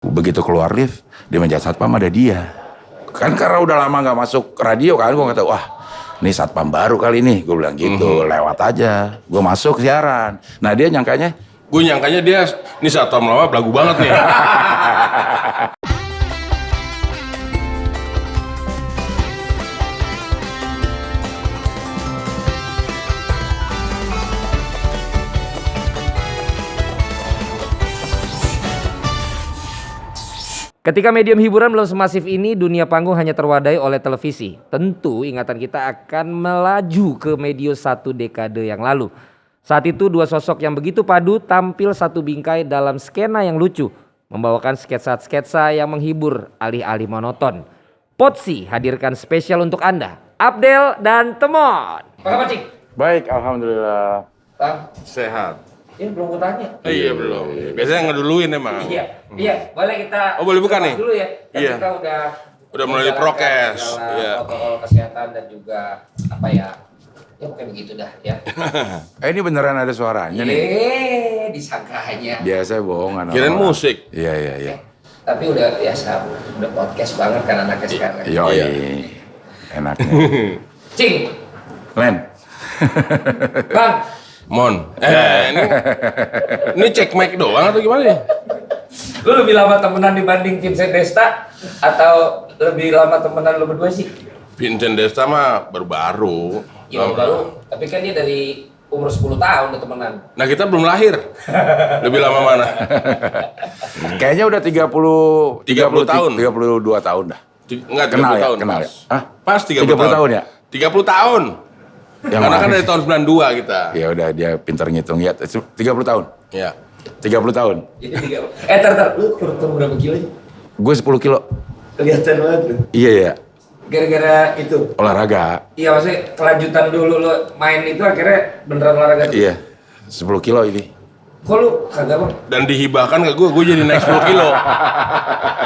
Begitu keluar lift, di meja satpam ada dia. Kan karena udah lama nggak masuk radio kan, gue kata wah ini satpam baru kali ini, gue bilang gitu. Lewat aja, gue masuk siaran. Nah dia nyangkanya, Gue nyangkanya dia ini satpam lama belagu banget nih. Ketika medium hiburan belum semasif ini, dunia panggung hanya terwadai oleh televisi. Tentu ingatan kita akan melaju ke medio satu dekade yang lalu. Saat itu dua sosok yang begitu padu tampil satu bingkai dalam skena yang lucu. Membawakan sketsa-sketsa yang menghibur alih-alih monoton. Potsi hadirkan spesial untuk Anda. Abdel dan Temon. Apa kabar, Cik? baik alhamdulillah. Bang, Sehat. ini belum gue tanya. Iya belum. Biasanya ngeduluin emang. Iya, boleh kita. Oh, boleh buka nih? Dulu ya. Kan Iya. kita Udah melalui prokes. segala Iya. protokol kesehatan dan juga apa ya? Ya mungkin begitu dah ya. Ini beneran ada suaranya nih. Disangkanya. Biasa bohongan. Kirain orang. musik. Iya. Tapi udah biasa, udah podcast banget kan anaknya sekarang. Iya. Enaknya. Cing, Len. Bang, Mon. Ini cek mic doang atau gimana ya? lu lebih lama temenan dibanding Vincent Desta atau lebih lama temenan lu berdua sih? Vincent Desta mah baru-baru. Ya baru, tapi kan dia dari umur 10 tahun udah temenan. Nah kita belum lahir. Lebih lama mana? Kayaknya udah 30 tahun. 32 tahun dah. Enggak, 30 Kenal ya? tahun. Kenal Pas. ya? Hah? Pas 30 30 tahun ya? 30 tahun. Yang Karena kan mana? dari tahun 92 kita. Ya udah dia pintar ngitung ya. 30 tahun. Iya. 30 tahun. Jadi tar, lu turun berapa kilo sih? Gue 10 kilo. Kelihatan banget lu. Iya ya. Gara-gara itu. Olahraga. Iya maksudnya kelanjutan dulu lu main itu akhirnya beneran olahraga tuh. Iya. 10 kilo ini. Kok lu kagak bang? Dan dihibahkan ke gue jadi naik 10 kilo.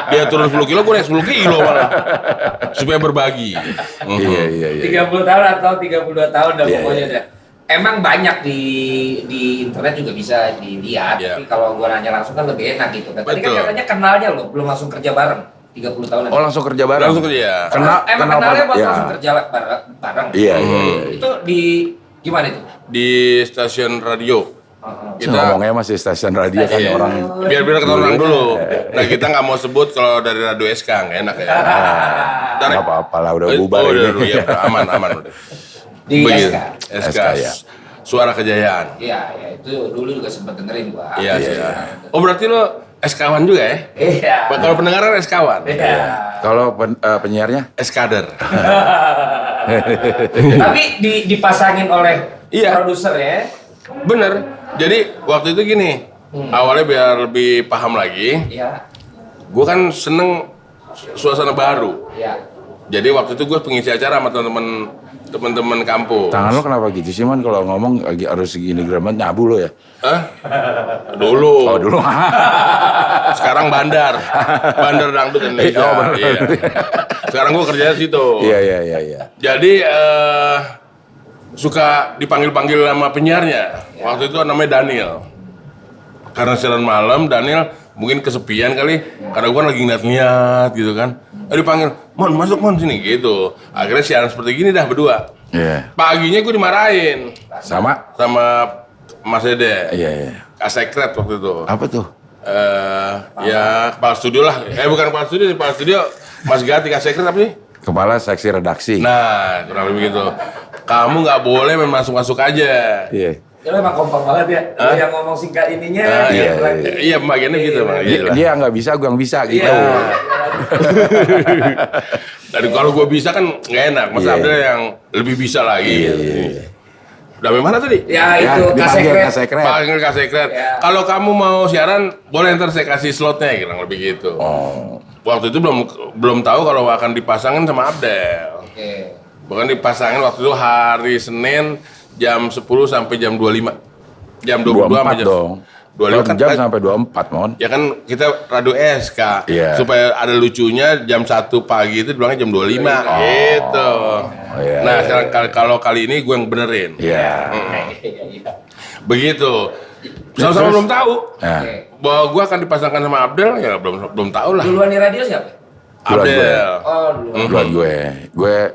Dia turun 10 kilo, gue naik 10 kilo malah. Supaya berbagi. Iya. 30 tahun atau 32 tahun dah Iya, pokoknya iya. dah. Emang banyak di internet juga bisa dilihat, Iya. tapi kalau gua nanya langsung kan lebih enak gitu. Tadi kan Betul. katanya kenalnya lo, belum langsung kerja bareng 30 tahun. Oh langsung kerja bareng. Langsung kerja. Emang kenalnya buat ya. langsung kerja bareng. Iya. Itu di gimana itu? Di stasiun radio. Kita Kita ngomongnya masih stasiun radio kan Iya. orang. biar kata orang dulu. Nah kita nggak mau sebut kalau dari Radio SK nggak enak ya. Nggak apa-apa lah udah bubar udah, ini. ya, aman udah. Di Begitu. SK. SK, SK, ya. Suara Kejayaan. Iya, ya itu dulu juga sempat dengerin gua. Iya sih. Oh berarti lo SK-wan juga ya? Iya. Kalau pendengar kan SK-wan. Iya. Kalau penyiarnya SKader. Tapi dipasangin oleh Iya. produser ya. Bener. Jadi waktu itu gini. Awalnya biar lebih paham lagi. Iya. Gue kan seneng suasana baru. Iya. Jadi waktu itu gue pengisi acara sama teman-teman kampus. tangan lo kenapa gitu sih man kalau ngomong lagi harus segini gram nyabu lo ya? Hah? Dulu. Oh dulu. Sekarang bandar dangdut Indonesia. Oh, bener. Iya. Sekarang gue kerjanya di situ. Iya. Jadi suka dipanggil-panggil nama penyiarnya. Waktu itu namanya Daniel. Karena siaran malam, Daniel mungkin kesepian kali. Karena gue lagi ngeliat-ngeliat gitu kan. Dipanggil, Mon masuk Mon sini gitu. Akhirnya siaran seperti gini dah berdua. Iya. Paginya gue dimarahin Sama? sama Mas Dede. Iya. Sekret waktu itu. Apa tuh? Ya kepala studio lah. Bukan kepala studio, kepala studio Mas Gati Sekret apa sih? Kepala seksi redaksi. Nah, kurang lebih gitu. Kamu nggak boleh main masuk-masuk aja. Iya. Ya lo emang kompak banget ya. Lo yang ngomong singkat ininya. Iya, bagiannya gitu, Bang. Dia nggak bisa, gua yang bisa gitu. Iya. Dan kalau gue bisa kan nggak enak. Mas Iya. Abdel yang lebih bisa lagi. Iya. Udah sampai mana tadi? Ya itu dipanggil Kasekret. Kasekret. Panggil Sekret. Ya. Kalau kamu mau siaran, boleh ntar saya kasih slotnya, kurang lebih gitu. Oh. Waktu itu belum tahu kalau akan dipasangin sama Abdel. Oke. Bahkan dipasangin waktu itu hari Senin jam 10 sampai jam 25. Jam 22 sampai 24 jam dong. 25 kan, jam sampai 24 mon. ya kan kita radio SK. Iya. Supaya ada lucunya jam 1 pagi itu bilangnya jam 25 gitu. iya, Nah, iya, sekarang kalau kali ini gue yang benerin. Iya. Begitu. Sama-sama belum tahu. Nah. Oke. bahwa gue akan dipasangkan sama Abdel ya belum tahu lah. Duluan di radio siapa? Abdel. Oh, duluan. Duluan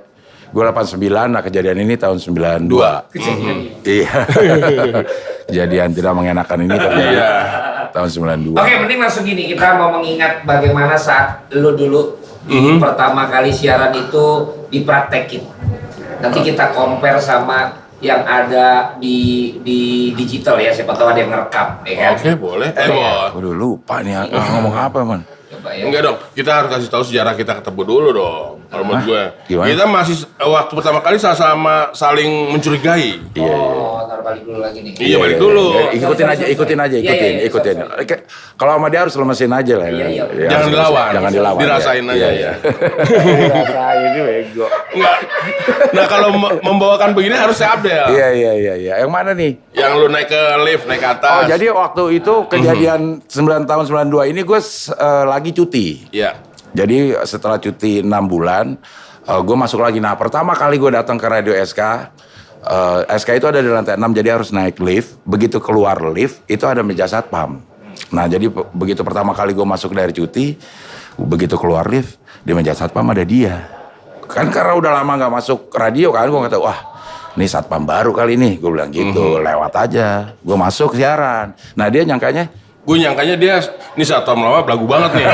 gue 89, nah kejadian ini tahun 92. Kejadian. Iya. Kejadian tidak mengenakan ini terjadi tahun 92. Oke, mending langsung gini, kita mau mengingat bagaimana saat lu dulu pertama kali siaran itu dipraktekin. Nanti kita compare sama yang ada di digital ya, siapa tahu ada yang ngerekam, ya kan? Oke, boleh. Boleh. Waduh lupa nih ngomong apa man. Coba ya. Enggak dong, kita harus kasih tahu sejarah kita ketemu dulu dong. Kalau menurut gue, Gimana? kita masih waktu pertama kali sama saling mencurigai. Oh, ntar balik dulu lagi nih. Iya, balik dulu. Ikutin aja. Iya, Oke, kalau sama dia harus lemesin aja lah. Iya. Ya, Jangan harus dilawan. lemesin. Jangan dilawan. Dirasain aja. Iya. Dirasain ini bego. Enggak. Nah, kalau membawakan begini harusnya Abdel. Iya. Yang mana nih? Yang lu naik ke lift, naik ke atas. Oh, jadi waktu itu kejadian 9 tahun 92 ini gue lagi cuti. Iya. Jadi setelah cuti 6 bulan, gue masuk lagi. Nah, pertama kali gue datang ke Radio SK, SK itu ada di lantai 6, jadi harus naik lift. Begitu keluar lift, itu ada meja satpam. Nah, jadi begitu pertama kali gue masuk dari cuti, begitu keluar lift, di meja satpam ada dia. Kan karena udah lama nggak masuk radio kan, gue kata, wah, ini satpam baru kali ini. Gue bilang gitu, lewat aja. Gue masuk siaran. Nah, dia Gue nyangkanya dia, ini satpam lama belagu banget nih.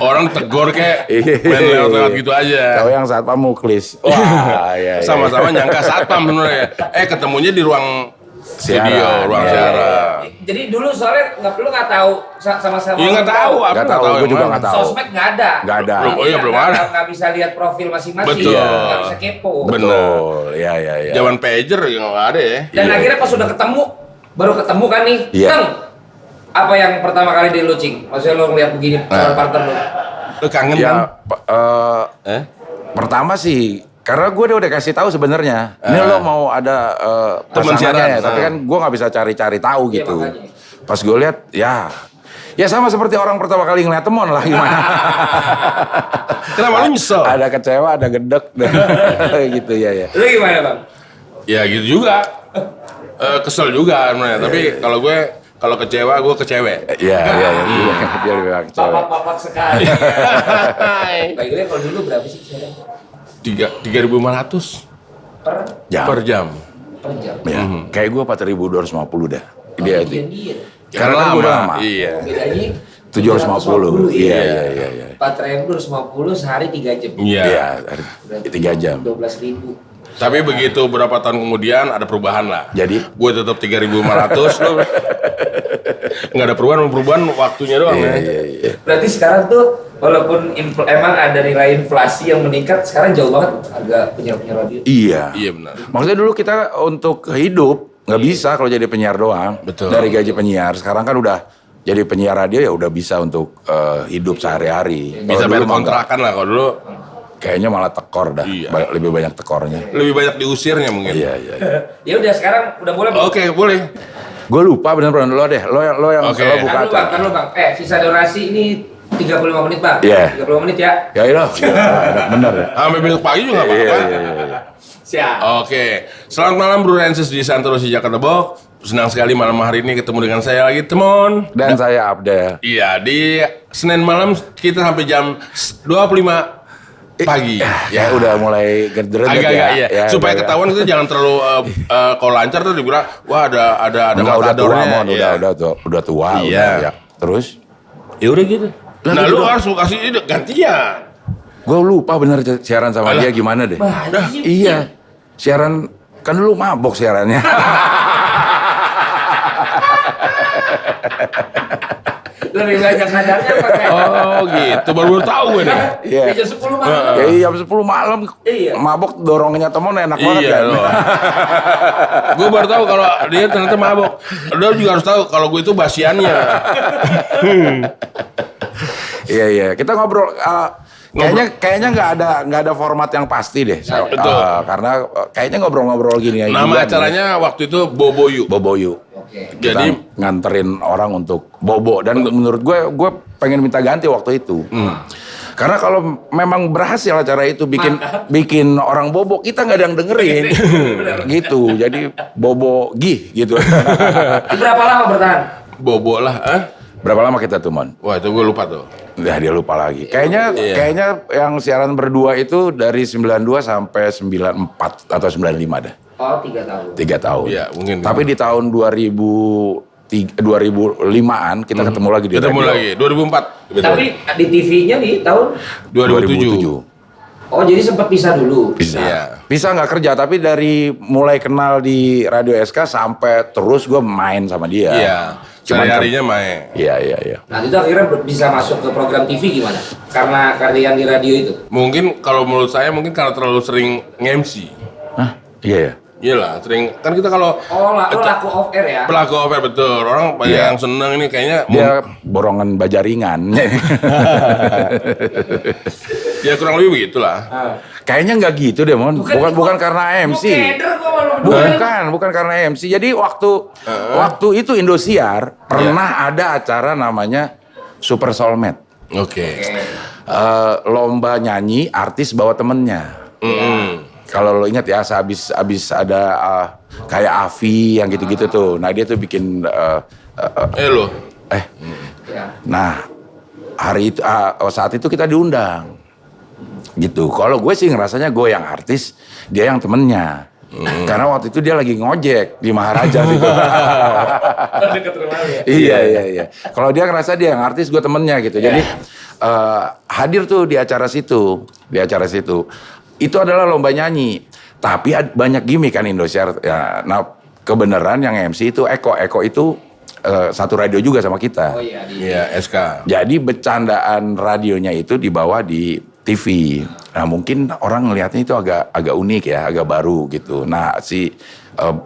Orang tegur kayak main lewat-lewat gitu aja. Kau yang satpam muklis. Wah, iya. Sama-sama nyangka satpam sebenarnya. Ketemunya di ruang studio, ruang Iya. siaran. Jadi dulu soalnya nggak tahu sama-sama. Iya nggak tahu, aku Nggak nggak tahu, tahu. gue yang juga mana. nggak tahu. Sosmed nggak ada. Nggak ada. Oh iya, belum ada. Nggak bisa lihat profil masing-masing. Betul. Nggak bisa kepo. Betul, iya. Zaman pager ya nggak ada ya. Dan akhirnya pas udah ketemu, baru ketemu kan nih, Iya. Teng, apa yang pertama kali di lu, Cing? Maksudnya lu ngeliat begini, calon partner lu. Lu kangen kan? Ya, pertama sih, karena gue udah kasih tahu sebenarnya. Ini lo mau ada Teman pasangannya siaran. ya, tapi kan gue nggak bisa cari-cari tahu Iya, gitu. makanya. Pas gue lihat, ya sama seperti orang pertama kali ngeliat temon lah gimana. Kenapa lu nyesel? Ada kecewa, ada gedek, gitu ya. Lu gimana, Bang? Ya gitu juga. Kesel juga sebenarnya. Tapi kalau kecewa, gue kecewe. Iya. Dia lebih banyak kecewa. Papak sekali. Baiknya kalau dulu berapa sih sekarang? 3.500 Per Jam. per jam. jam. Ya, kayak gue 4.250 dah. Dia itu. Iya. Karena kan gue udah lama. Iya. Bedanya 750. Iya. 4.250 sehari 3 jam. Iya. Iya, 3 jam. 12.000. Tapi begitu berapa tahun kemudian ada perubahan lah. Jadi? Gue tetap 3.500 loh. Nggak ada perubahan waktunya doang ya. Iya. Berarti sekarang tuh walaupun emang ada nilai inflasi yang meningkat, sekarang jauh banget harga penyiar radio. Iya. Iya benar. Maksudnya dulu kita untuk hidup nggak bisa kalau jadi penyiar doang. Betul. Dari gaji penyiar. Sekarang kan udah jadi penyiar radio ya udah bisa untuk hidup sehari-hari. Bisa Kalau bayar dulu mah nggak. kontrakan lah kalau dulu. Kayaknya malah tekor dah. Iya. Lebih banyak tekornya. Lebih banyak diusirnya mungkin. Iya. Ya udah sekarang udah boleh. Bang? Oke, boleh. Gue lupa bener-bener lo deh. Lo yang Oke. lo buka Kan lu bang. Sisa durasi ini 35 menit bang. Iya. 35 menit ya. Ya iya, enak bener ya. Sampai besok pagi juga nggak apa-apa. Iya. Siap. Oke, selamat malam Bro Rensis di Santoro Jakarta Box. Senang sekali malam hari ini ketemu dengan saya lagi, Temon. Dan saya Abdel. Iya, di Senin malam kita sampai jam 25 pagi. Ya udah mulai gerderet Agak-agak iya. ya. Supaya agak-agak. ketahuan itu jangan terlalu kalau lancar tuh dibilang, wah ada Enggak, udah tua matadornya. mon, Iya. udah tua. Iya. Udah, ya. Terus? Ya udah gitu. Lah, Nah, gitu lu dong. harus kasih ini gantian. Gue lupa bener siaran sama Alah. dia gimana deh. Bah, Iya. Siaran kan dulu mabok siarannya. Lebih banyak sadarnya pakai. Oh gitu, baru tahu gue nih. Iya. Jam 10 malam. Ya jam 10 malam Iya. mabok dorongnya temen enak banget Iya kan. loh. Gue baru tahu kalau dia ternyata mabok. Lo juga harus tahu kalau gue itu basiannya. Iya. Kita ngobrol kayaknya nggak ada format yang pasti deh. Betul. Karena kayaknya ngobrol-ngobrol gini aja. Nama acaranya waktu itu Boboyu. Boboyu. Oke. Kita Jadi nganterin orang untuk bobo dan menurut gue pengen minta ganti waktu itu. Karena kalau memang berhasil acara itu bikin orang bobo, kita nggak ada yang dengerin. Gitu. Jadi bobo gih gitu. Berapa lama bertahan? Bobo lah, Berapa lama kita tuh, Mon? Wah, itu gue lupa tuh. Nah, dia lupa lagi. Kayaknya yang siaran berdua itu dari 92 sampai 94 atau 95 dah. Oh, 3 tahun. 3 tahun. Iya, mungkin. Tapi di tahun 2005-an kita ketemu lagi di Ketemu radio. lagi, 2004. Betul. Tapi di TV-nya nih tahun 2007. Oh, jadi sempat pisah dulu. Bisa. Iya. Bisa nggak kerja, tapi dari mulai kenal di Radio SK sampai terus gue main sama dia. Iya. Cuman Sehari-harinya main. Iya. Nah, itu akhirnya bisa masuk ke program TV gimana? Karena karya di radio itu. Mungkin kalau menurut saya mungkin karena terlalu sering nge-MC. Hah? Iya ya. Iyalah, sering kan kita kalau Oh, lo laku off air ya? pelaku over betul. Orang banyak Iya. yang seneng ini kayaknya Dia borongan baja ringan. ya kurang lebih begitulah. Kayaknya nggak gitu deh, Mon. Bukan karena MC. Bukan karena MC. Jadi waktu itu Indosiar pernah ada acara namanya Super Soulmate. Oke. Lomba nyanyi, artis bawa temennya. Kalau lo ingat ya, abis ada kayak Avi yang gitu-gitu tuh. Nah dia tuh bikin Lo. nah hari itu saat itu kita diundang gitu. Kalau gue sih ngerasanya gue yang artis, dia yang temennya. Karena waktu itu dia lagi ngojek di Maharaja gitu. Iya. Kalau dia ngerasa dia yang artis, gue temennya gitu. Jadi hadir tuh di acara situ. Itu adalah lomba nyanyi. Tapi banyak gimmick kan Indosiar. Ya, nah kebenaran yang MC itu Eko itu satu radio juga sama kita. Oh iya. Iya, SK. Jadi bercandaan radionya itu dibawa di TV. Nah mungkin orang ngelihatnya itu agak unik ya, agak baru gitu. Nah si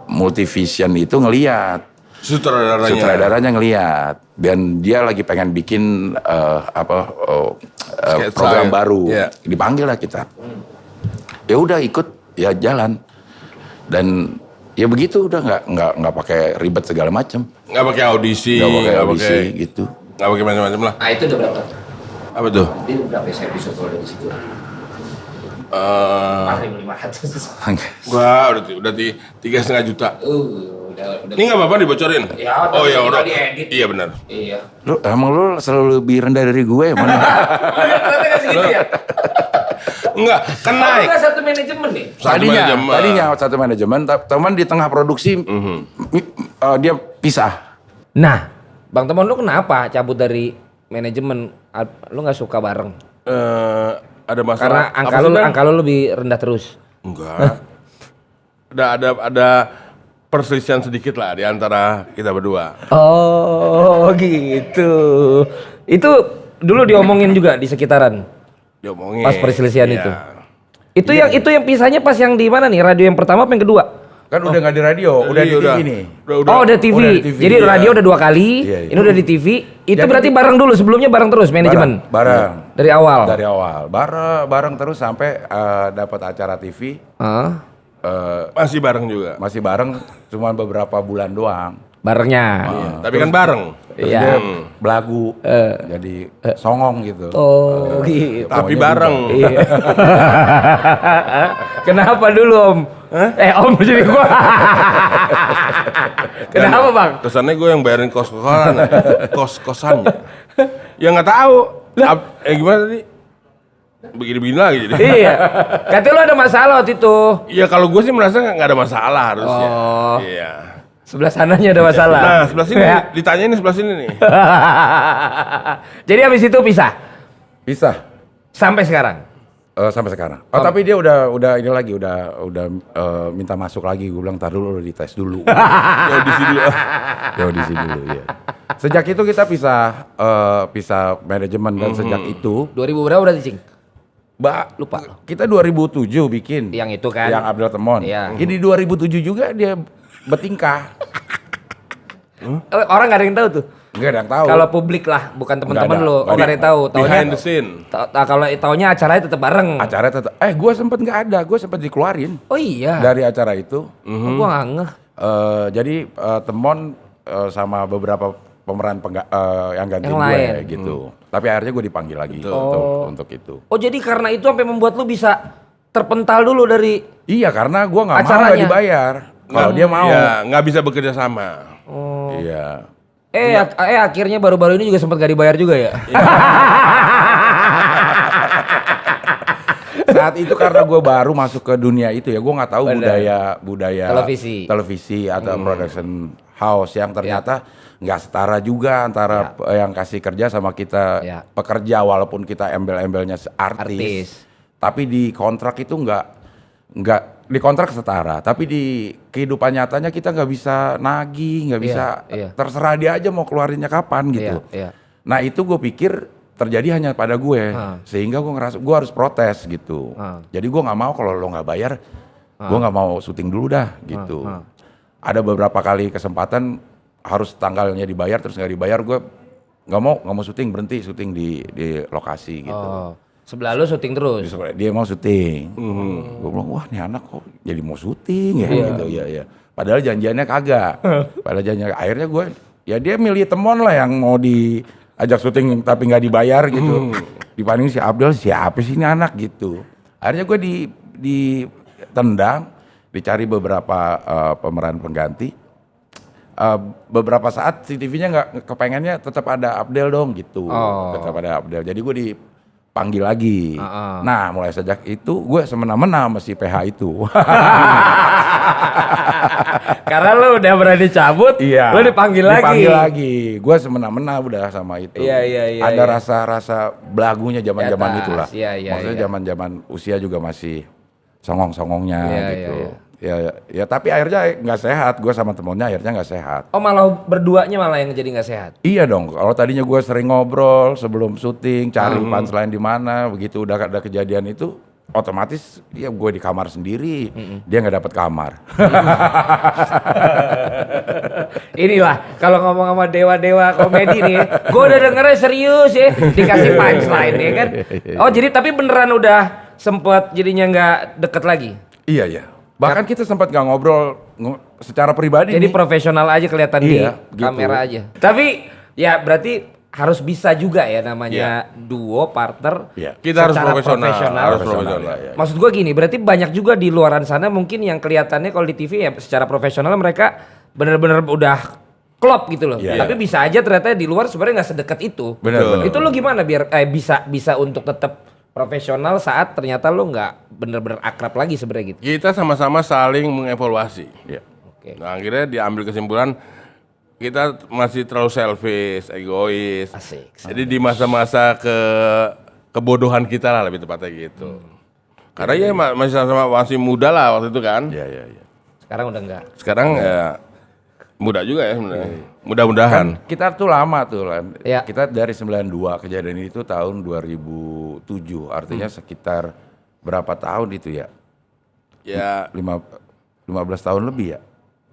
Multivision itu ngelihat, sutradaranya ngelihat, dan dia lagi pengen bikin program baru. Yeah. Dipanggil lah kita. Ya udah ikut, ya jalan. Dan ya begitu udah nggak pakai ribet segala macam. Nggak pakai audisi, Nggak pakai gitu. nggak pakai macam-macam lah. Nah, itu udah berapa? Apa tuh? Dia berapa episode kalau dari situ? 500. Gua udah 3,5 juta. Udah. Ini nggak apa-apa dibocorin? Ya, oh ya tinggal udah. diedit. Iya benar. Iya. Emang lu selalu lebih rendah dari gue ya, mana? Ternyata nggak segitu ya? Enggak, kan Oh, naik. nggak satu manajemen nih? Tadinya satu manajemen, teman di tengah produksi dia pisah. Nah, Bang Temon lu kenapa cabut dari manajemen? Lu nggak suka bareng? Ada masalah. Karena Apa sih, Bang? angka lu lebih rendah terus. Enggak. ada perselisihan sedikit lah di antara kita berdua. Oh, gitu. Itu dulu diomongin juga di sekitaran. Diomongin. Pas perselisihan Iya. itu. Itu yang pisahnya pas yang di mana nih? Radio yang pertama apa yang kedua? Kan udah nggak di radio, udah di TV nih. Oh, udah TV. Udah di TV, Jadi iya. radio udah 2 kali, Iya. ini udah di TV. Itu Jadi- berarti bareng dulu, sebelumnya bareng terus manajemen. Bareng. Dari awal. Dari awal. Bareng terus sampai dapat acara TV. Masih bareng juga. Masih bareng, cuma beberapa bulan doang. Barengnya. Tapi kan bareng. Terus Iya. dia belagu, jadi songong gitu. Oh, gitu. Tapi Maunya bareng. Iya. Kenapa dulu, Om? Om jadi gua. Kenapa, Bang? Kesannya gue yang bayarin kos-kosannya. Ya nggak tahu. Gimana tadi? Begini-begini lagi jadi. Iya. Katanya lu ada masalah waktu itu. Iya kalau gue sih merasa nggak ada masalah harusnya. Oh. Iya. Sebelah sananya ada masalah. Nah sebelah sini, Ya. ditanyain nih sebelah sini nih. Jadi habis itu pisah Bisa. sampai sekarang. Sampai sekarang. Oh, tapi dia udah ini lagi, udah minta masuk lagi. Gue bilang, tar dulu, dites dulu. Audisi dulu. Ya audisi dulu, iya. Sejak itu kita pisah manajemen, dan sejak itu 2000 berapa berarti, Cing? Lupa. kita 2007 bikin. Yang itu kan. Yang Abdel Temon. Iya. Ini 2007 juga dia bertingkah. Orang gak ada yang tahu tuh. Enggak ada yang tahu. Kalau publik lah, bukan teman-teman Nggak ada. lo. Oh, gak ada yang tahu. Taunya Behind the scene. kalau taunya acaranya tetap bareng. acara tetap gue sempet nggak ada, gue sempet dikeluarin Oh iya. dari acara itu. Oh, gua nggak ngeh. Jadi Temon sama beberapa pemeran yang ganti Yang gue lain. gitu. Tapi akhirnya gue dipanggil lagi untuk itu. Oh jadi karena itu sampai membuat lu bisa terpental dulu dari. Iya, karena gue nggak mau Acaranya. dibayar. Kalau dia mau. Ya nggak bisa bekerja sama. Iya. Akhirnya baru-baru ini juga sempat gak dibayar juga ya. Saat itu karena gue baru masuk ke dunia itu ya, gue nggak tahu budaya televisi atau production house yang ternyata nggak setara juga antara yang kasih kerja sama kita pekerja, walaupun kita embel-embelnya artis. Tapi di kontrak itu nggak di kontrak setara, tapi di kehidupan nyatanya kita nggak bisa nagih, nggak bisa terserah dia aja mau keluarinnya kapan gitu. Nah itu gue pikir terjadi hanya pada gue, sehingga gue ngerasa gue harus protes gitu. Jadi gue nggak mau kalau lo nggak bayar, gue nggak mau syuting dulu dah gitu. Ada beberapa kali kesempatan harus tanggalnya dibayar, terus nggak dibayar, gue nggak mau syuting, berhenti syuting di lokasi gitu. Sebelah lu syuting terus? Dia mau syuting. Gue bilang, wah nih anak kok jadi mau syuting ya gitu. Ya. Padahal janjiannya kagak. Akhirnya gue, ya dia milih temen lah yang mau diajak syuting tapi nggak dibayar gitu. Dibanding si Abdel, siapa sih ini anak gitu. Akhirnya gue ditendang, dicari beberapa pemeran pengganti. Beberapa saat CCTV-nya nggak kepengennya tetap ada Abdel dong gitu. Tetap ada Abdel. Jadi gue dipanggil lagi. Nah mulai sejak itu gue semena-mena sama si PH itu. Karena lu udah berani cabut, lu dipanggil lagi. Gue semena-mena udah sama itu. Ada rasa-rasa belagunya zaman-zaman itulah. Maksudnya zaman-zaman usia juga masih songong-songongnya gitu. Ya tapi akhirnya nggak sehat. Gue sama temennya akhirnya nggak sehat. Oh malah berduanya malah yang jadi nggak sehat? Iya dong. Kalau tadinya gue sering ngobrol sebelum syuting, cari punchline di mana, begitu udah ada kejadian itu, otomatis ya gue di kamar sendiri, dia nggak dapat kamar. Inilah kalau ngomong sama dewa-dewa komedi nih, gue udah dengernya serius ya, dikasih punchline ya kan. Oh jadi tapi beneran udah sempet jadinya nggak deket lagi? Iya. Bahkan kita sempat nggak ngobrol secara pribadi. Jadi profesional aja kelihatan di kamera aja. Tapi ya berarti harus bisa juga ya namanya duo partner. Kita harus profesional. Maksud gue gini, berarti banyak juga di luaran sana mungkin yang kelihatannya kalau di TV ya secara profesional mereka benar-benar udah klop gitu loh. Tapi bisa aja ternyata di luar sebenarnya nggak sedekat itu. Benar. Itu lo gimana biar bisa untuk tetap profesional saat ternyata lo nggak bener-bener akrab lagi sebenarnya gitu. Kita sama-sama saling mengevaluasi. Nah, akhirnya diambil kesimpulan kita masih terlalu selfish, egois. Asik. Jadi di masa-masa kebodohan kita lah lebih tepatnya gitu. Karena masih muda lah waktu itu kan. Sekarang udah enggak. Sekarang ya muda juga ya sebenarnya. Mudah-mudahan. Kan kita tuh lama tuh Lan. Ya. Kita dari 92, kejadian itu tahun 2007. Artinya sekitar berapa tahun itu ya? Ya 15 tahun lebih ya?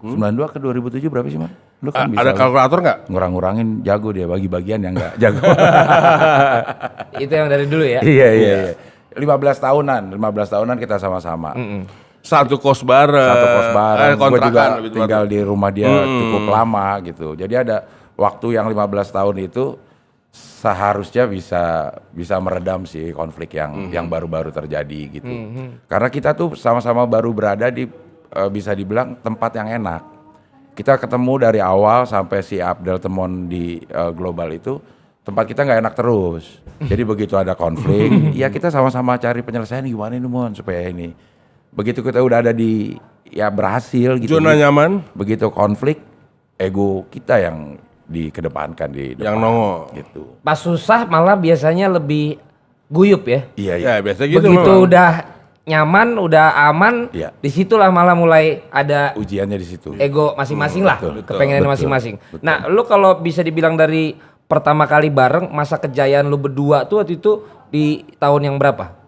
92 ke 2007 berapa sih Man? Lu kan ada kalkulator nggak? Ngurang-ngurangin jago dia, bagi-bagian yang nggak jago. Itu yang dari dulu ya? Iya. 15 tahunan kita sama-sama. Satu kos bareng. Gue juga lebih tinggal di rumah dia cukup lama gitu. Jadi ada waktu yang 15 tahun itu seharusnya bisa meredam sih konflik yang baru-baru terjadi gitu. Karena kita tuh sama-sama baru berada di bisa dibilang tempat yang enak. Kita ketemu dari awal sampai si Abdel Temon di Global itu tempat kita nggak enak terus. Jadi begitu ada konflik, ya kita sama-sama cari penyelesaian gimana ini Mon supaya ini. Begitu kita udah ada berhasil gitu. Zona nyaman. Begitu konflik, ego kita yang dikedepankan di depan. Yang nongol. Gitu. Pas susah malah biasanya lebih guyup ya? Iya. Ya biasa gitu. Begitu memang. udah nyaman, udah aman, disitulah malah mulai ada ujiannya di situ. Ego masing-masing lah, kepengenan masing-masing. Betul. Nah, lu kalau bisa dibilang dari pertama kali bareng, masa kejayaan lu berdua tuh waktu itu di tahun yang berapa?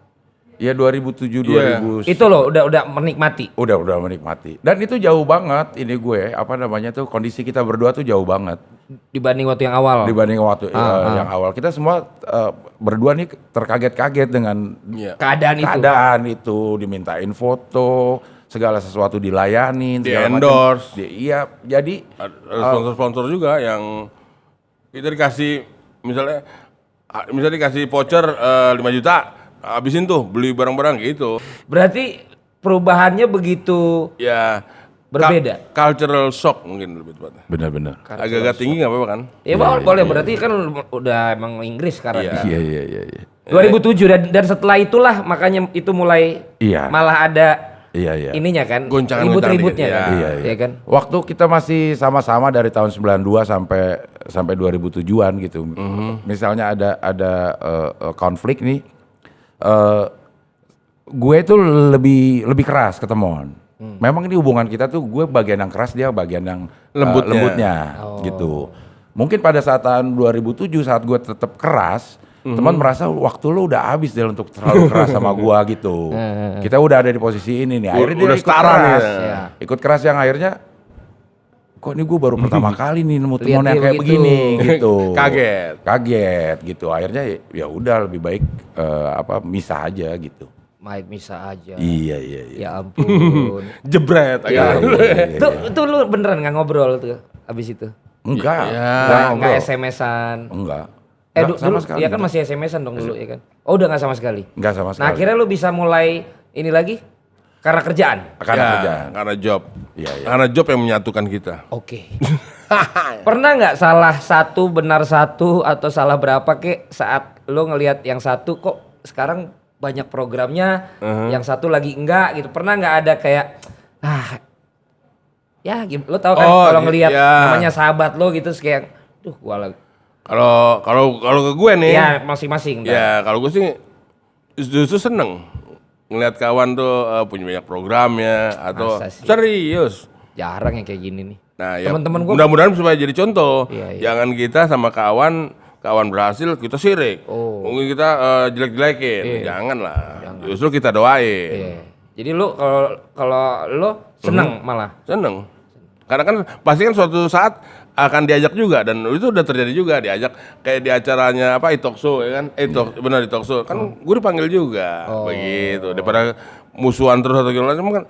Ya 2007 2000. Itu loh udah menikmati. Udah menikmati. Dan itu jauh banget ini gue tuh kondisi kita berdua tuh jauh banget dibanding waktu yang awal. Dibanding waktu yang awal. Kita semua berdua nih terkaget-kaget dengan keadaan itu dimintain foto, segala sesuatu dilayani, di endorse. Iya, jadi sponsor-sponsor juga yang kita dikasih misalnya dikasih voucher 5 juta. Habisin tuh beli barang-barang gitu. Berarti perubahannya begitu ya berbeda. Cultural shock mungkin lebih tepatnya. Benar-benar. Agak-agak tinggi nggak apa-apa kan? Ya boleh, berarti kan udah emang Inggris sekarang. Iya. 2007 dan setelah itulah makanya itu mulai Iya. malah ada Iya. ininya kan, Goncangan-goncangan ribut-ributnya dikit, kan. ya. Iya kan. Waktu kita masih sama-sama dari tahun 92 sampai 2007-an gitu. Misalnya ada konflik nih, gue itu lebih keras ke Temon. Memang ini hubungan kita tuh gue bagian yang keras, dia bagian yang lembutnya gitu. Mungkin pada saat tahun 2007 saat gue tetap keras, teman merasa waktu lu udah habis deh untuk terlalu keras sama gua gitu. Kita udah ada di posisi ini nih. Akhirnya dia Udah ikut setara nih keras. ya. Ikut keras yang akhirnya kok ini gua baru pertama kali nih nemu temen Lihat yang dia kayak begitu. begini gitu. Kaget. Gitu. Akhirnya ya udah lebih baik misah aja gitu. Mike bisa aja. Iya. Ya ampun. Jebret. Iya. Tuh lu beneran nggak ngobrol tuh abis itu? Enggak. Nggak SMS-an. Enggak. Dulu ya kan masih SMS-an dong dulu ya kan. Oh udah nggak sama sekali. Enggak sama sekali. Nah akhirnya lu bisa mulai ini lagi karena kerjaan. Karena kerjaan. Karena job. Iya. Karena job yang menyatukan kita. Oke. Pernah nggak salah satu benar satu atau salah berapa saat lo ngelihat yang satu kok sekarang banyak programnya, yang satu lagi enggak gitu. Pernah nggak ada kayak ya lo tau kan kalau ngelihat namanya sahabat lo gitu kayak gua lagi. Kalau ke gue nih. Ya masing-masing. Ya kalau gue sih justru seneng ngelihat kawan tuh punya banyak programnya atau Masa sih? serius. Jarang yang kayak gini nih. Nah ya Temen-temen gua mudah-mudahan supaya jadi contoh. Iya. Jangan kita sama kawan berhasil kita sirik. Mungkin kita jelek-jelekin. Jangan lah. Justru kita doain. Iya. Jadi lo kalau lo seneng malah. Seneng. Karena kan pasti kan suatu saat akan diajak juga dan itu udah terjadi juga diajak kayak di acaranya iTalk Show ya kan benar di talk show kan gue dipanggil juga begitu daripada musuhan terus atau gimana kan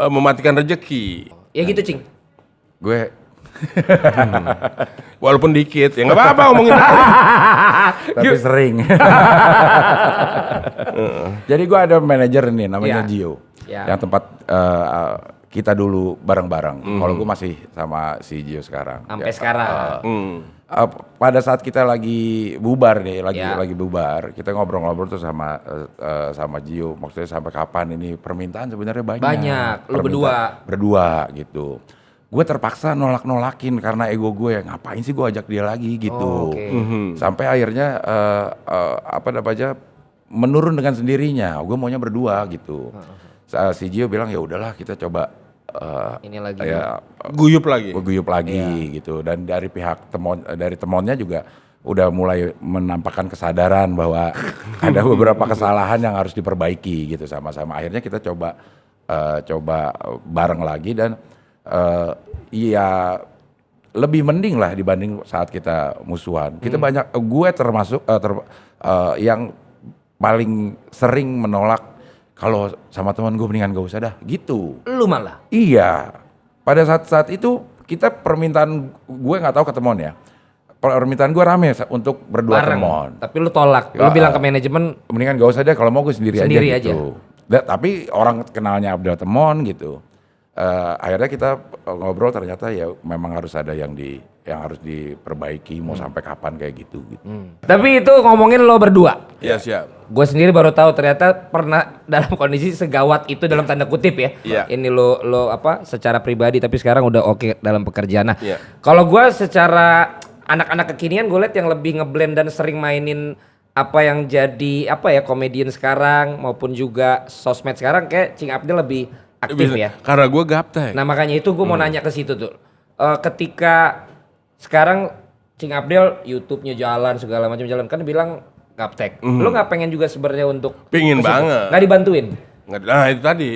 mematikan rezeki Ya gitu cing. Gue walaupun dikit ya nggak apa-apa ngomongin tapi sering. Jadi gue ada manajer nih namanya Iya. Gio, Iya. yang tempat kita dulu bareng-bareng. Kalau gue masih sama si Gio sekarang. Sampai sekarang. Pada saat kita lagi bubar nih, Iya. lagi bubar, kita ngobrol-ngobrol tuh sama Gio. Maksudnya sampai kapan ini permintaan sebenarnya banyak. Banyak, lu berdua gitu. Gue terpaksa nolak-nolakin karena ego gue, ngapain sih gue ajak dia lagi gitu. Sampai akhirnya menurun dengan sendirinya. Gue maunya berdua gitu. Si Gio bilang ya udahlah kita coba Ini lagi. guyup lagi guyup lagi gitu. Dan dari pihak dari temonnya juga udah mulai menampakkan kesadaran bahwa ada beberapa kesalahan yang harus diperbaiki gitu sama-sama. Akhirnya kita coba bareng lagi dan ya lebih mending lah dibanding saat kita musuhan. Kita gue termasuk yang paling sering menolak kalau sama teman gue mendingan gak usah dah gitu. Lu malah. Iya. Pada saat itu kita permintaan gue nggak tahu ke temon ya. Permintaan gue rame untuk berdua temon. Tapi lu tolak. Lu bilang ke manajemen Mendingan gak usah deh kalau mau gue sendiri aja Sendiri gitu. Tapi orang kenalnya Abdel Temon gitu. Akhirnya kita ngobrol ternyata ya memang harus ada yang harus diperbaiki mau sampai kapan kayak gitu. Tapi itu ngomongin lo berdua. ya siap Gue sendiri baru tahu ternyata pernah dalam kondisi segawat itu dalam tanda kutip ya. Iya. Ini lo secara pribadi tapi sekarang udah oke dalam pekerjaan. Nah, Iya. kalau gue secara anak-anak kekinian gue liat yang lebih ngeblend dan sering mainin apa yang jadi komedian sekarang maupun juga sosmed sekarang kayak Cing Abdel lebih aktif ya. karena gue gaptek Nah makanya itu gue mau nanya ke situ tuh. Ketika sekarang Cing Abdel YouTube-nya jalan segala macam jalan kan bilang gaptek. Lo nggak pengen juga sebenarnya untuk Pingin ke situ? banget. Nggak dibantuin? nah itu tadi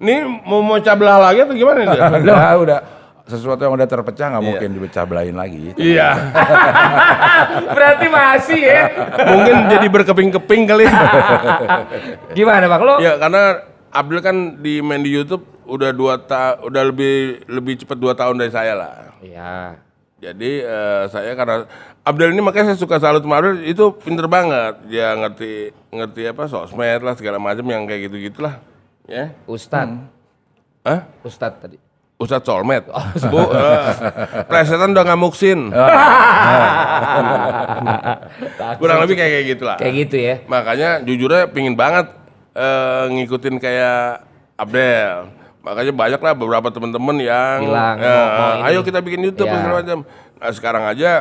ini mau cablah lagi atau gimana nih Udah sesuatu yang udah terpecah nggak mungkin dipecah belahin lagi. iya Berarti masih ya. mungkin jadi berkeping-keping kali Gimana bang lo? ya karena Abdul kan main di YouTube udah udah lebih cepat 2 tahun dari saya lah. Iya. Jadi saya karena Abdul ini makanya saya suka salut sama Abdul itu pinter banget. Dia ngerti sosmed lah segala macam yang kayak gitu-gitulah. Ya. Ustad. Hah? Ustad tadi. Ustadz Solmed. Plesetan udah ngamuksin. Kurang lebih kayak gitulah. Kayak gitu ya. Makanya jujurnya pingin banget ngikutin kayak Abdel. Makanya banyak lah beberapa teman-teman yang Bilang, mau ini. ayo kita bikin YouTube Ya. segala macam. Nah sekarang aja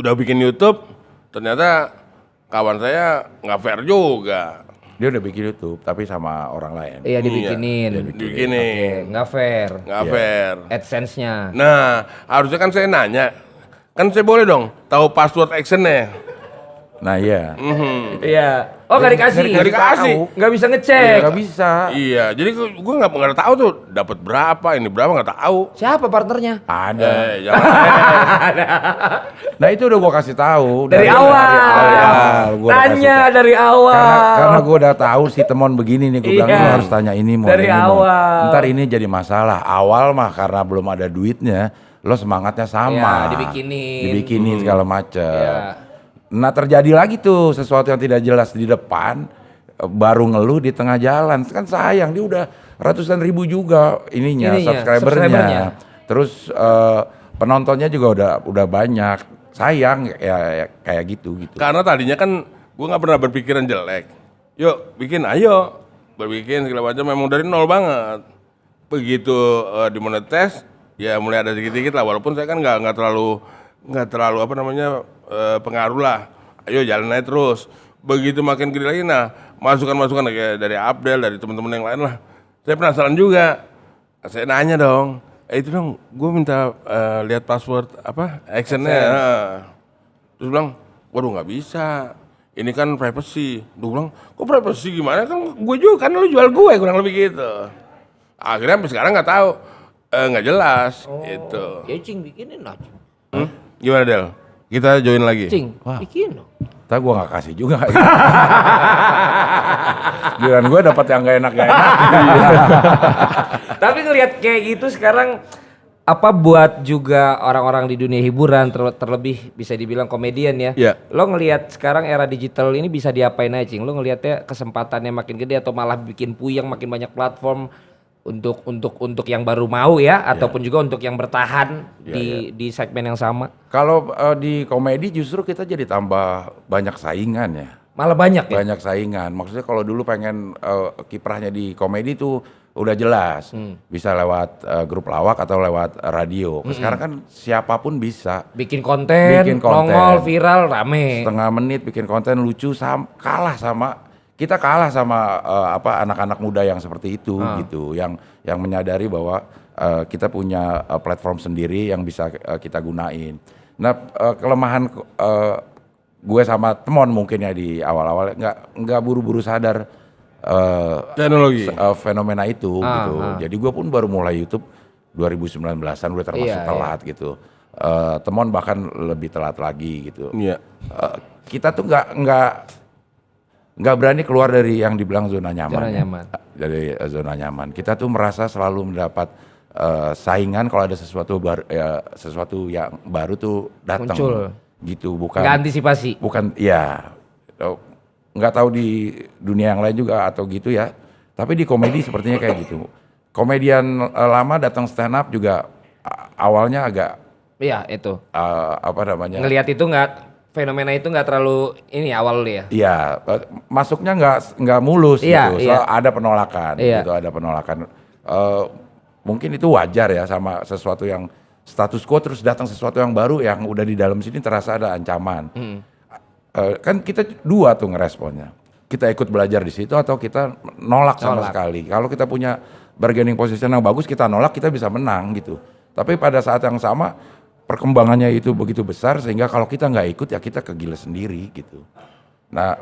udah bikin YouTube, ternyata kawan saya nggak fair juga. Dia udah bikin YouTube tapi sama orang lain. Iya dibikinin. Dibikinin, Nggak fair. nggak fair. AdSense-nya. Nah harusnya kan saya nanya, kan saya boleh dong tahu password actionnya. Nah iya. Iya. Oh nggak dikasih. Nggak dikasih. Nggak bisa ngecek. Nggak bisa. Iya, jadi gue nggak tahu tuh dapat berapa, ini berapa nggak tahu. Siapa partnernya? Ada. Jangan. Nah itu udah gua kasih tahu Dari awal. gua udah kasih Tanya tahu. dari awal. Karena gue udah tahu si Temon begini nih, gue bilang Iya. lu harus tanya ini mau Dari ini mau. awal. Ntar ini jadi masalah. Awal mah karena belum ada duitnya, lo semangatnya sama. Iya, dibikinin. Dibikinin segala macem. Iya. Nah terjadi lagi tuh sesuatu yang tidak jelas di depan, baru ngeluh di tengah jalan. Kan sayang, dia udah ratusan ribu juga ininya subscribernya. Terus penontonnya juga udah banyak. Sayang ya kayak gitu. Karena tadinya kan gue nggak pernah berpikiran jelek. Yuk bikin, ayo berbikin segala macam. Memang dari nol banget. Begitu dimonetize, ya mulai ada sedikit-sedikit lah. Walaupun saya kan nggak terlalu apa namanya pengaruh lah. Ayo jalan aja terus. Begitu makin gede lagi, nah masukan-masukan kayak dari Abdel, dari teman-teman yang lain lah. Saya penasaran juga. Saya nanya dong. Itu dong, gue minta lihat password apa actionnya. Terus bilang, waduh nggak bisa. Ini kan privacy. Gue bilang, kok privacy gimana? Kan gue juga, kan lu jual gue kurang lebih gitu. Akhirnya sampai sekarang nggak tahu, nggak jelas gitu. Ya Cing bikinin lah. Gimana Del? Kita join lagi. Cing, bikin dong. Ntar gue gak kasih juga. Giliran gue dapat yang gak enak. Tapi ngelihat kayak gitu sekarang apa buat juga orang-orang di dunia hiburan terlebih bisa dibilang komedian ya. Iya. Lo ngelihat sekarang era digital ini bisa diapain aja, Cing? Lo ngelihatnya kesempatannya makin gede atau malah bikin puyeng makin banyak platform untuk yang baru mau ya ataupun juga untuk yang bertahan di segmen yang sama. Kalau di komedi justru kita jadi tambah banyak saingan ya. Malah banyak ya. Banyak saingan. Maksudnya kalau dulu pengen kiprahnya di komedi tuh udah jelas. Bisa lewat grup lawak atau lewat radio. Sekarang kan siapapun bisa. Bikin konten, nongol, viral, rame. Setengah menit bikin konten lucu kalah sama anak-anak muda yang seperti itu gitu. Yang menyadari bahwa kita punya platform sendiri yang bisa kita gunain. Nah, kelemahan gue sama Temon mungkin ya di awal-awal nggak buru-buru sadar Teknologi. fenomena itu gitu. Jadi gue pun baru mulai YouTube 2019-an udah termasuk telat gitu. Temon bahkan lebih telat lagi gitu. Iya. Kita tuh nggak berani keluar dari yang dibilang zona nyaman. Zona nyaman. Dari zona nyaman. Kita tuh merasa selalu mendapat saingan kalau ada sesuatu yang baru tuh datang. Muncul. Gitu, bukan. Nggak antisipasi. Bukan, ya. Nggak tahu di dunia yang lain juga atau gitu ya. Tapi di komedi sepertinya kayak gitu. Komedian lama datang stand up juga awalnya agak Iya itu. apa namanya? Ngelihat itu fenomena itu nggak terlalu ini awal lu ya. Iya, masuknya nggak mulus Iya, gitu. iya. Ada penolakan Iya. gitu, ada penolakan. Mungkin itu wajar ya sama sesuatu yang status quo terus datang sesuatu yang baru yang udah di dalam sini terasa ada ancaman. Kan kita dua tuh ngeresponnya. Kita ikut belajar di situ atau kita nolak sama sekali. Kalau kita punya bargaining position yang bagus, kita nolak, kita bisa menang gitu. Tapi pada saat yang sama perkembangannya itu begitu besar sehingga kalau kita nggak ikut ya kita kegila sendiri gitu. Nah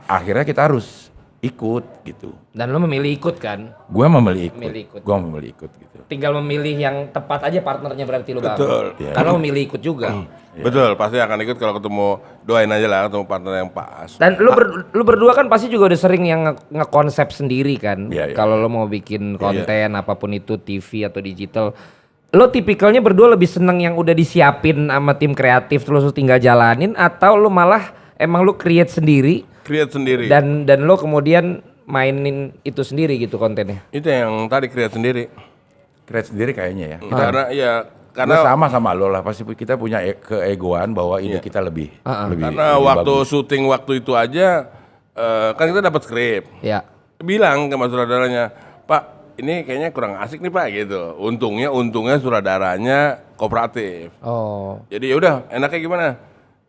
akhirnya kita harus ikut gitu. Dan lo memilih ikut kan? Gue memilih ikut. Memilih ikut. Gue memilih ikut gitu. Tinggal memilih yang tepat aja partnernya berarti lo bang. Betul. Karena lo memilih ikut juga. Betul, pasti akan ikut kalau ketemu, doain aja lah ketemu partner yang pas. Dan lu berdua kan pasti juga udah sering yang ngekonsep sendiri kan. Iya, iya. Kalau lo mau bikin konten apapun itu TV atau digital. Lo tipikalnya berdua lebih seneng yang udah disiapin sama tim kreatif terus lo tinggal jalanin atau lo malah emang lo create sendiri Create sendiri. dan lo kemudian mainin itu sendiri gitu kontennya. Itu yang tadi create sendiri. create sendiri kayaknya ya. Karena Kita sama lo lah, pasti kita punya keegoan bahwa ide kita lebih karena lebih waktu bagus. syuting waktu itu aja kan kita dapat skrip. Ya. Bilang ke mas sutradaranya, Pak ini kayaknya kurang asik nih Pak gitu. Untungnya sutradaranya kooperatif. Oh. Jadi ya udah enaknya gimana?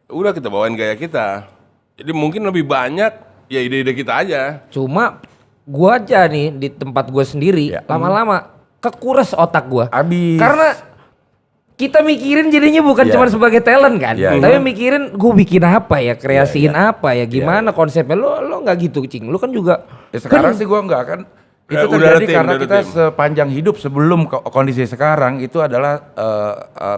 Udah kita bawain gaya kita. Jadi mungkin lebih banyak ya ide-ide kita aja. Cuma gua aja nih di tempat gua sendiri lama-lama kekuras otak gua. Habis. Karena kita mikirin jadinya bukan cuma sebagai talent kan, tapi mikirin gue bikin apa ya, kreasiin apa ya, gimana konsepnya. Lo nggak gitu Cing, lo kan juga. Ya sekarang sih gua nggak kan. Itu Udah ada terjadi tim, karena udah ada kita tim. sepanjang hidup sebelum kondisi sekarang itu adalah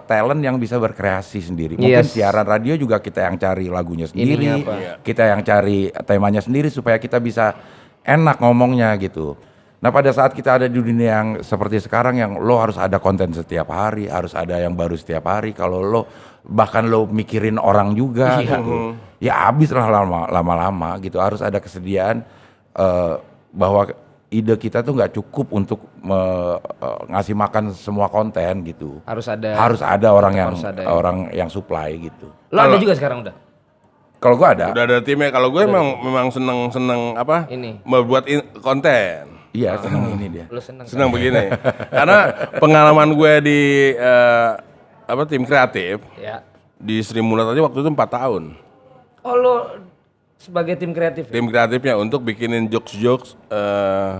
talent yang bisa berkreasi sendiri. Mungkin Yes. siaran radio juga kita yang cari lagunya sendiri, Ininya apa? kita yang cari temanya sendiri supaya kita bisa enak ngomongnya gitu. Nah pada saat kita ada di dunia yang seperti sekarang yang lo harus ada konten setiap hari, harus ada yang baru setiap hari. Kalau lo bahkan lo mikirin orang juga gitu, ya habis lah lama-lama gitu. Harus ada kesediaan bahwa ide kita tuh nggak cukup untuk ngasih makan semua konten gitu. Harus ada. Harus ada orang yang harus ada ya. orang yang supply gitu. Lo ada juga sekarang udah. Kalau gua ada, Udah ada timnya. Kalau gue memang seneng apa? Ini. Membuat konten. iya seneng ini dia. Lo seneng. Senang begini. Karena pengalaman gue di tim kreatif Ya. di Sri Mulat aja waktu itu 4 tahun. Oh lo sebagai tim kreatif. Ya? Tim kreatifnya untuk bikinin jokes-jokes.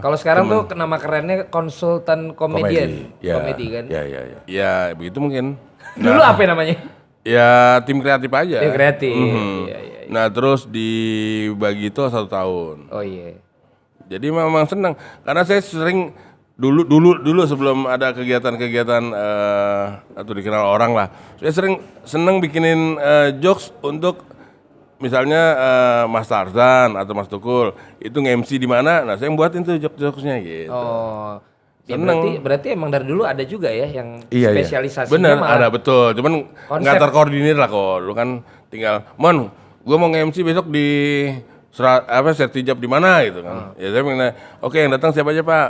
Kalau sekarang tuh nama kerennya konsultan komedian. Ya, Komedi kan. Ya. Ya begitu mungkin. Dulu apa namanya? Ya tim kreatif aja. Tim kreatif. Mhm. Iya. Nah terus dibagi itu 1 tahun. Oh iya. Jadi memang senang karena saya sering dulu sebelum ada kegiatan-kegiatan atau dikenal orang lah. Saya seneng bikinin jokes untuk misalnya Mas Tarzan atau Mas Tukul itu nge-MC di mana. Nah, saya yang buatin tuh jokes-jokesnya gitu. Oh. Ya, Seneng. berarti emang dari dulu ada juga ya yang Iya. spesialisasinya Bener, malah ada betul. Cuman Konsep. nggak terkoordinir lah kok. Lu kan tinggal, Mon, gua mau nge-MC besok di Sertijab di mana gitu kan. Ya saya bilang, oke yang datang siapa aja Pak?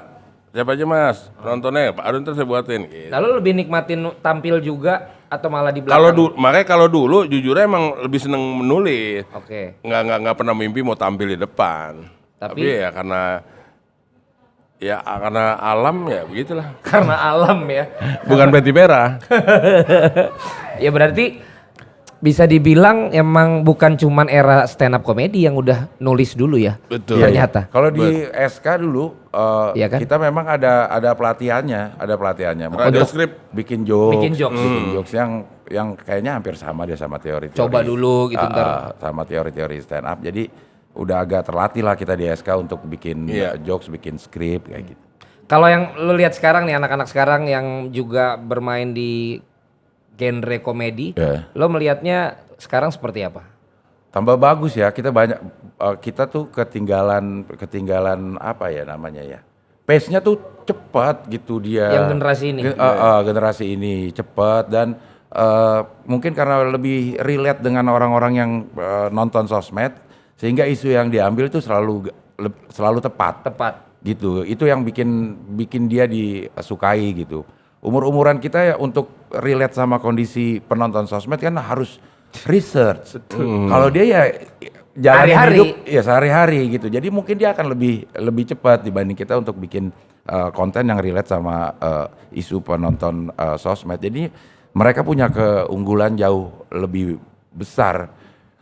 Siapa aja Mas? Penontonnya Pak Arun terus saya buatin gitu. Lalu lebih nikmatin tampil juga atau malah di belakang? Makanya kalau dulu jujur emang lebih seneng menulis. Oke. Nggak pernah mimpi mau tampil di depan. Tapi ya karena alam ya begitulah. Karena alam ya. Bukan Betty Vera. Ya berarti bisa dibilang emang bukan cuman era stand up comedy yang udah nulis dulu ya. Betul. Ternyata. Kalau di SK dulu Iya kan? kita memang ada pelatihannya, Radio script. bikin jokes, Bikin jokes. yang kayaknya hampir sama dia sama teori. Coba dulu gitu ntar. Sama teori-teori stand up. Jadi udah agak terlatih lah kita di SK untuk bikin jokes, bikin skrip kayak gitu. Kalau yang lu lihat sekarang nih anak-anak sekarang yang juga bermain di genre komedi, lo melihatnya sekarang seperti apa? Tambah bagus ya, kita tuh ketinggalan apa ya namanya ya. Pace-nya tuh cepat gitu dia. Yang generasi ini. Generasi ini cepat dan mungkin karena lebih relate dengan orang-orang yang nonton sosmed sehingga isu yang diambil tuh selalu tepat. Tepat. Gitu. Itu yang bikin dia disukai gitu. Umur-umuran kita ya untuk relate sama kondisi penonton sosmed kan harus research. Kalau dia ya jalan Hari-hari. hidup ya sehari-hari gitu. Jadi mungkin dia akan lebih cepat dibanding kita untuk bikin konten yang relate sama isu penonton sosmed. Jadi mereka punya keunggulan jauh lebih besar.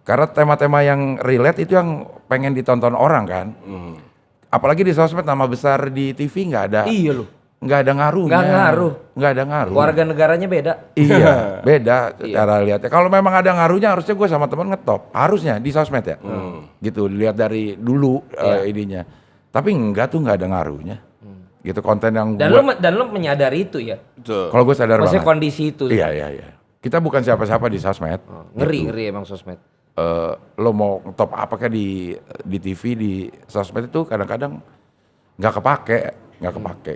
Karena tema-tema yang relate itu yang pengen ditonton orang kan. Apalagi di sosmed nama besar di TV nggak ada. Iya loh. Nggak ada ngaruhnya. Nggak ada ngaruh. Warga negaranya beda. Iya, beda cara lihatnya. Kalau memang ada ngaruhnya harusnya gue sama teman ngetop. Harusnya di sosmed ya. Gitu, lihat dari dulu ininya. Tapi enggak tuh nggak ada ngaruhnya. Gitu konten yang Dan lo menyadari itu ya. Betul. kalau gue sadar Maksudnya banget. kondisi itu. Iya. Kita bukan siapa-siapa di sosmed. Ngeri emang sosmed. Lo mau ngetop apakah di TV, di sosmed itu kadang-kadang nggak kepake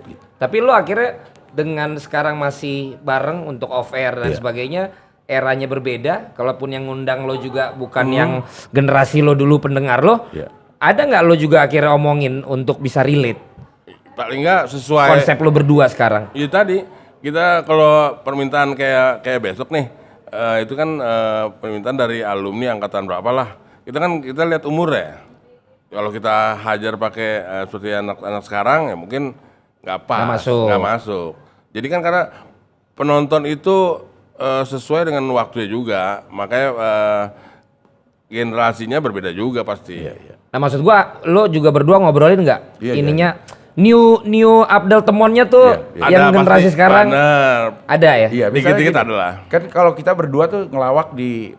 gitu. Tapi lo akhirnya dengan sekarang masih bareng untuk off air dan sebagainya, eranya berbeda. Kalaupun yang ngundang lo juga bukan yang generasi lo dulu pendengar lo, ada nggak lo juga akhirnya omongin untuk bisa relate? paling enggak sesuai konsep lu berdua sekarang? itu tadi. Kita kalau permintaan kayak besok nih, itu kan permintaan dari alumni angkatan berapa lah. Kita lihat umur ya. Kalau kita hajar pakai seperti anak-anak sekarang ya mungkin nggak pas, nggak masuk. Jadi kan karena penonton itu sesuai dengan waktunya juga, makanya generasinya berbeda juga pasti. Nah maksud gua, lo juga berdua ngobrolin nggak ininya new Abdel Temonnya tuh yang ada generasi pasti, sekarang bener. ada ya? Iya, Dikit-dikit ada lah. Kan kalau kita berdua tuh ngelawak di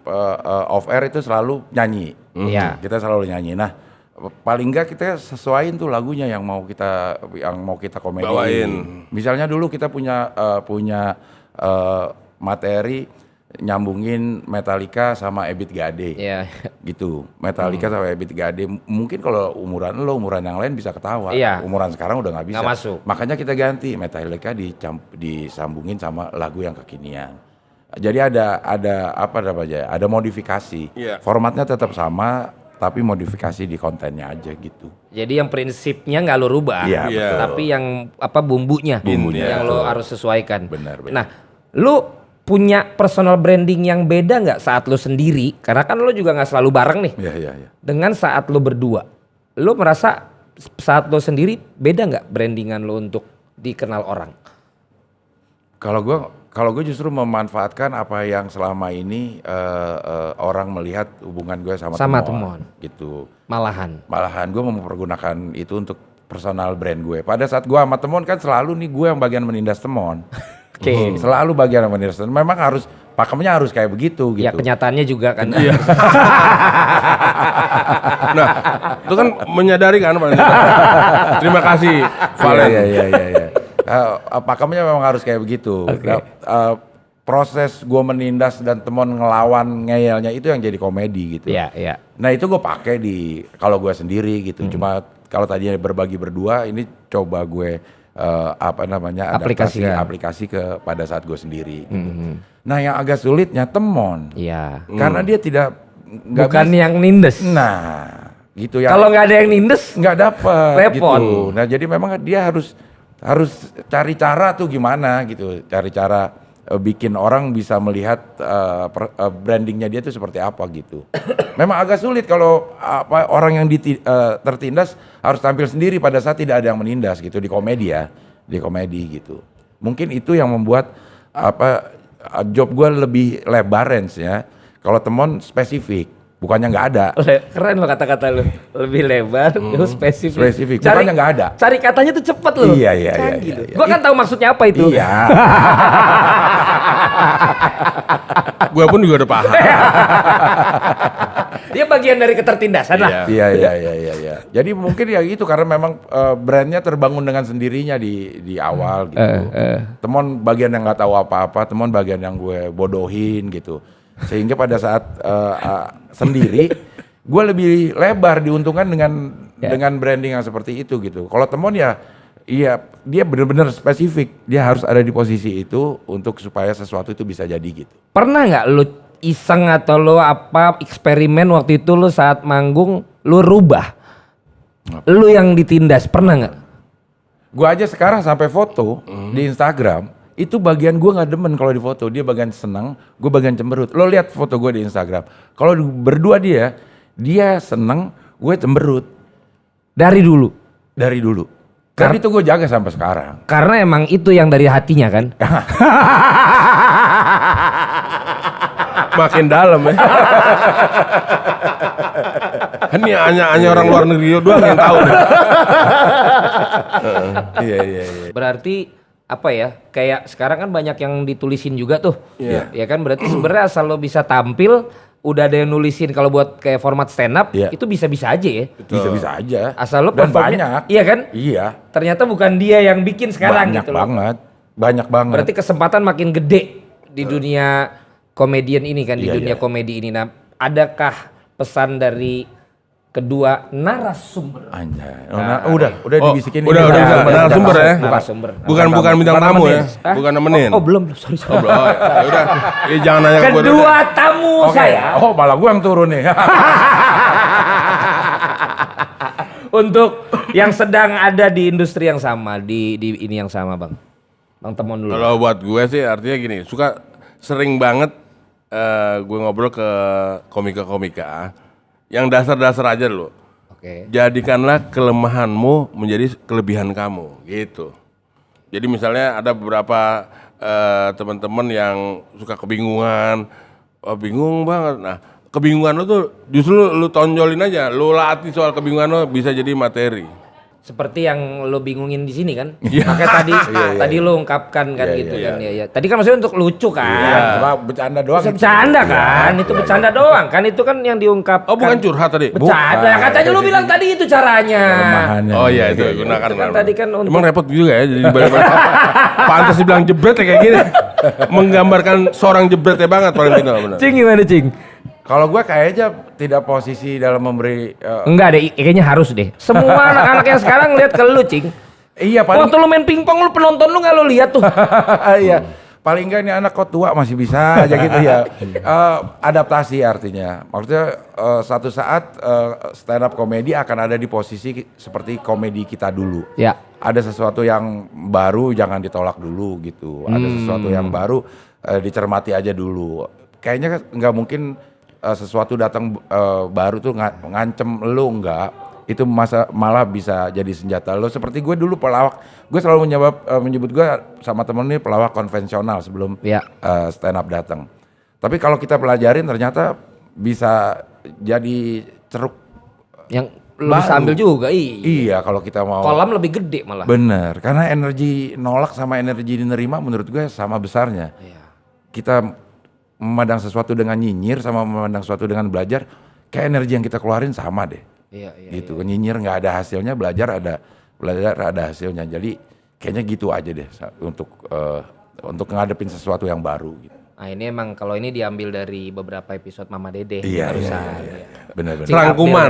off air itu selalu nyanyi. Iya. Kita selalu nyanyi. Nah, paling enggak kita sesuaiin tuh lagunya yang mau kita komediin. Bawain. Misalnya dulu kita punya materi nyambungin Metallica sama Ebit Gade. Iya. Gitu. Metallica sama Ebit Gade. Mungkin kalau umuran yang lain bisa ketawa. Iya. Umuran sekarang udah nggak bisa. Nggak masuk. Makanya kita ganti Metallica disambungin sama lagu yang kekinian. Jadi ada apa namanya? Ada modifikasi. Iya. Formatnya tetap sama, tapi modifikasi di kontennya aja gitu. Jadi yang prinsipnya nggak lo rubah, Iya, betul. tapi yang apa bumbunya, yang lo harus sesuaikan. Benar. Nah, lo punya personal branding yang beda nggak saat lo sendiri? Karena kan lo juga nggak selalu bareng nih. Iya. Dengan saat lo berdua, lo merasa saat lo sendiri beda nggak brandingan lo untuk dikenal orang? Kalau gue justru memanfaatkan apa yang selama ini orang melihat hubungan gue sama Temon. Gitu. Malahan Gue mempergunakan itu untuk personal brand gue. Pada saat gue sama Temon kan selalu nih gue yang bagian menindas Temon. Oke. Selalu bagian yang menindas Temon. Memang harus pakemnya harus kayak begitu gitu. Ya kenyataannya juga kan. Iya. Nah, itu kan menyadari kan Pak. Terima kasih Valen. Iya. Pakemnya memang harus kayak begitu. Okay. Proses gue menindas dan Temon ngelawan ngeyelnya itu yang jadi komedi gitu. Iya. Nah itu gue pakai kalau gue sendiri gitu. Cuma kalau tadinya berbagi berdua, ini coba gue aplikasi ke pada saat gue sendiri. Gitu. Nah yang agak sulitnya Temon. Iya. Karena dia bukan yang nindes. Nah gitu ya. Kalau nggak ada yang nindes, nggak dapet. repot. Gitu. Nah jadi memang dia harus cari cara tuh gimana gitu. Cari cara bikin orang bisa melihat brandingnya dia tuh seperti apa gitu. Memang agak sulit kalau orang yang tertindas harus tampil sendiri pada saat tidak ada yang menindas gitu di komedi gitu. Mungkin itu yang membuat job gue lebih lebar range-nya. Kalau Temon spesifik, bukannya nggak ada. Keren lo kata-kata lo, lebih lebar, lo spesifik. Spesifik, bukannya nggak ada. Cari katanya tuh cepet lo. Iya. Gitu. Gua kan tahu maksudnya apa itu. Iya. Gue pun juga udah paham. Dia bagian dari ketertindasan lah. Iya. Jadi mungkin ya gitu karena memang brandnya terbangun dengan sendirinya di awal gitu. Temon bagian yang nggak tahu apa-apa, Temon bagian yang gue bodohin gitu. Sehingga pada saat sendiri, gue lebih lebar diuntungkan dengan branding yang seperti itu gitu. Kalau Temon iya dia benar-benar spesifik, dia harus ada di posisi itu untuk supaya sesuatu itu bisa jadi gitu. Pernah nggak lu iseng atau lu eksperimen waktu itu lu saat manggung lu rubah? Lu yang ditindas pernah nggak? Gue aja sekarang sampai foto di Instagram itu bagian gue nggak demen kalau di foto, dia bagian senang, gue bagian cemberut. Lo lihat foto gue di Instagram, kalau berdua dia senang, gue cemberut. Dari dulu. Dan itu gue jaga sampai sekarang. Karena emang itu yang dari hatinya kan. Makin dalam ya. Ini hanya orang luar negeri doang yang tahu deh. Iya. Berarti apa ya? Kayak sekarang kan banyak yang ditulisin juga tuh. Iya. Ya kan berarti sebenarnya asal lo bisa tampil, udah ada yang nulisin kalau buat kayak format stand up, itu bisa-bisa aja ya. Bisa aja. Asal lo dan performnya, banyak. iya kan? Iya. Ternyata bukan dia yang bikin sekarang Banyak gitu loh. Banyak banget. Berarti kesempatan makin gede di dunia komedian ini kan, di dunia komedi ini. Nah, adakah pesan dari kedua narasumber? Anjay. Udah dibisikin. Udah narasumber ya. Narasumber. Bukan bintang tamu ya. Bukan nemenin. Oh, belum. Sorry. Ya udah. Jangan nanya ke gue. Kedua tamu saya. Oh, malah gue yang turun nih. Untuk yang sedang ada di industri yang sama, di ini yang sama, Bang. Bang Temon dulu. Kalau buat gue sih artinya gini, sering banget gue ngobrol ke komika-komika yang dasar-dasar aja dulu. Oke. Jadikanlah kelemahanmu menjadi kelebihan kamu, gitu. Jadi misalnya ada beberapa teman-teman yang suka kebingungan, bingung banget. Nah, kebingungan lu tuh justru lu tonjolin aja, lu latih soal kebingungan lu bisa jadi materi. Seperti yang lo bingungin di sini kan, makanya tadi lo ungkapkan kan gitu kan, ya. Tadi kan maksudnya untuk lucu kan, Bercanda doang. bercanda kan, itu bercanda doang kan, itu kan yang diungkapkan. Oh bukan curhat tadi? Bercanda, katanya lo bilang tadi itu caranya. Oh iya itu gunakan. Itu kan tadi kan untuk... Emang repot juga ya jadi pantas dibilang jebret ya kayak gini. Menggambarkan seorang jebretnya banget Valentino benar. Cing gimana Cing? Kalau gue kayaknya tidak posisi dalam memberi. Enggak deh, kayaknya harus deh. Semua anak-anak yang sekarang lihat ke lu Cing. Iya paling. Waktu lu main pingpong lu penonton lu nggak lu lihat tuh. Iya. Paling enggak ini anak kok tua masih bisa aja gitu ya. Adaptasi artinya. Maksudnya satu saat stand up komedi akan ada di posisi seperti komedi kita dulu. Ya. Ada sesuatu yang baru jangan ditolak dulu gitu. Ada sesuatu yang baru dicermati aja dulu. Kayaknya nggak mungkin sesuatu datang baru tuh ngancem lu enggak. Itu malah bisa jadi senjata lo. Seperti gue dulu pelawak, gue selalu menyebut gue sama temen ini pelawak konvensional sebelum stand up datang. Tapi kalau kita pelajarin ternyata bisa jadi ceruk Yang lu bisa ambil juga. Iya kalau kita mau. Kolam lebih gede malah. Bener, karena energi nolak sama energi dinerima menurut gue sama besarnya. Iya. Kita memandang sesuatu dengan nyinyir sama memandang sesuatu dengan belajar, kayak energi yang kita keluarin sama deh. Iya, Gitu. Nyinyir nggak ada hasilnya, belajar ada hasilnya. Jadi kayaknya gitu aja deh untuk ngadepin sesuatu yang baru gitu. Nah ini emang kalau ini diambil dari beberapa episode Mama Dede barusan. Benar-benar. Cing Rangkuman.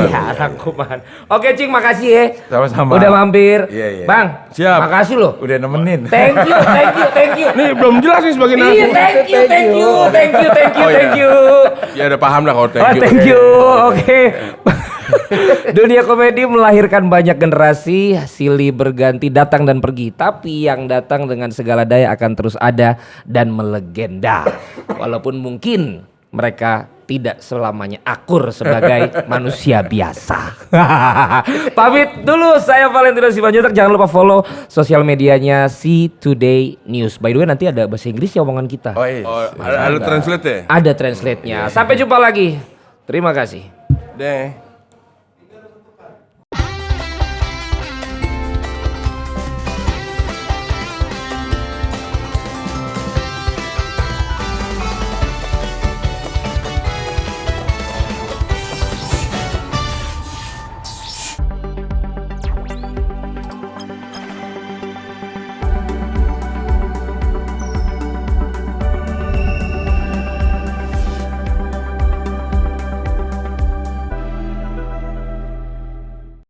Iya, rangkuman. Oke Cing, makasih ya. Sama-sama. Udah mampir. Iya. Bang, Siap. makasih loh. Udah nemenin. Thank you. Nih belum jelas nih sebagai narasumber. Iya, thank you. Ya udah paham lah kalau Thank you. Oke. Dunia komedi melahirkan banyak generasi, silih berganti datang dan pergi, tapi yang datang dengan segala daya akan terus ada dan melegenda. Walaupun mungkin mereka tidak selamanya akur sebagai manusia biasa. Pamit dulu, saya Valentino Simanjuntak. Jangan lupa follow sosial medianya Si Today News. By the way nanti ada bahasa Inggris ya omongan kita. Oh, iya. ada translate ya? Ada translate-nya. Sampai jumpa lagi. Terima kasih. Deh.